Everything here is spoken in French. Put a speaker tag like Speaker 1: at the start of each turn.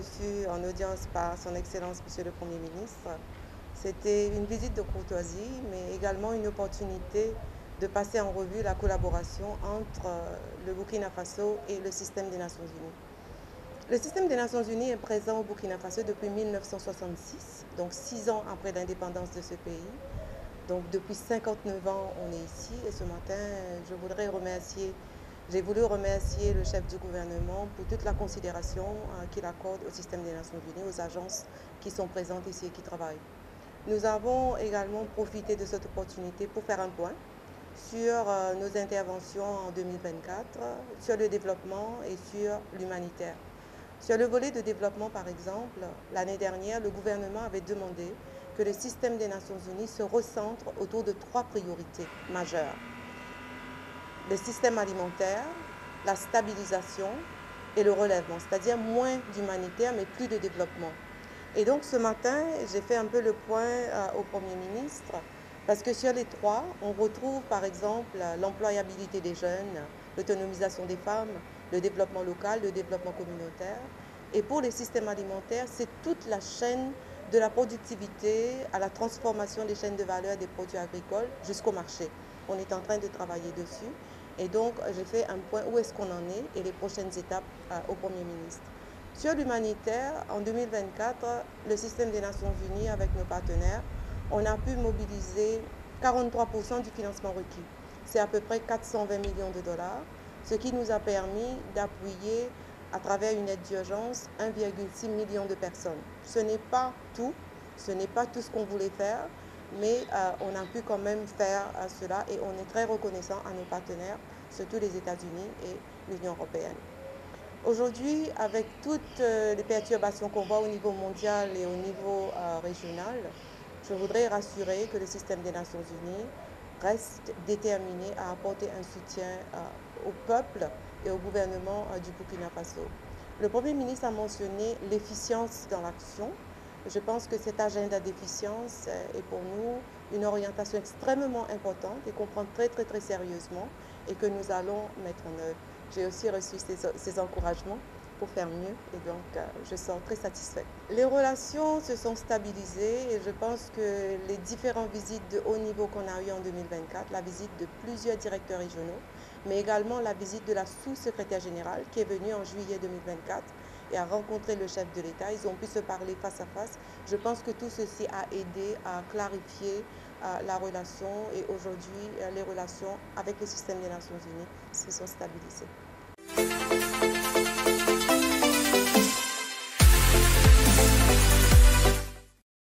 Speaker 1: reçu en audience par son Excellence Monsieur le Premier ministre. C'était une visite de courtoisie, mais également une opportunité de passer en revue la collaboration entre le Burkina Faso et le système des Nations Unies. Le système des Nations Unies est présent au Burkina Faso depuis 1966, donc 6 ans après l'indépendance de ce pays. Donc depuis 59 ans, on est ici et ce matin, j'ai voulu remercier le chef du gouvernement pour toute la considération qu'il accorde au système des Nations Unies, aux agences qui sont présentes ici et qui travaillent. Nous avons également profité de cette opportunité pour faire un point sur nos interventions en 2024, sur le développement et sur l'humanitaire. Sur le volet de développement, par exemple, l'année dernière, le gouvernement avait demandé que le système des Nations Unies se recentre autour de 3 priorités majeures. Le système alimentaire, la stabilisation et le relèvement, c'est-à-dire moins d'humanitaire mais plus de développement. Et donc ce matin, j'ai fait un peu le point au Premier ministre parce que sur les 3, on retrouve par exemple l'employabilité des jeunes, l'autonomisation des femmes, le développement local, le développement communautaire. Et pour les systèmes alimentaires, c'est toute la chaîne de la productivité à la transformation des chaînes de valeur des produits agricoles jusqu'au marché. On est en train de travailler dessus. Et donc, j'ai fait un point où est-ce qu'on en est et les prochaines étapes au Premier ministre. Sur l'humanitaire, en 2024, le système des Nations Unies, avec nos partenaires, on a pu mobiliser 43% du financement requis. C'est à peu près 420 millions de dollars, ce qui nous a permis d'appuyer à travers une aide d'urgence 1,6 million de personnes. Ce n'est pas tout ce qu'on voulait faire, mais on a pu quand même faire cela et on est très reconnaissant à nos partenaires, surtout les États-Unis et l'Union européenne. Aujourd'hui, avec toutes les perturbations qu'on voit au niveau mondial et au niveau régional, je voudrais rassurer que le système des Nations Unies reste déterminé à apporter un soutien au peuple et au gouvernement du Burkina Faso. Le Premier ministre a mentionné l'efficience dans l'action. Je pense que cet agenda d'efficience est pour nous une orientation extrêmement importante et qu'on prend très sérieusement et que nous allons mettre en œuvre. J'ai aussi reçu ces encouragements pour faire mieux et donc je sors très satisfaite. Les relations se sont stabilisées et je pense que les différentes visites de haut niveau qu'on a eues en 2024, la visite de plusieurs directeurs régionaux, mais également la visite de la sous-secrétaire générale qui est venue en juillet 2024 et a rencontré le chef de l'État. Ils ont pu se parler face à face. Je pense que tout ceci a aidé à clarifier la relation et aujourd'hui les relations avec le système des Nations Unies se sont stabilisées.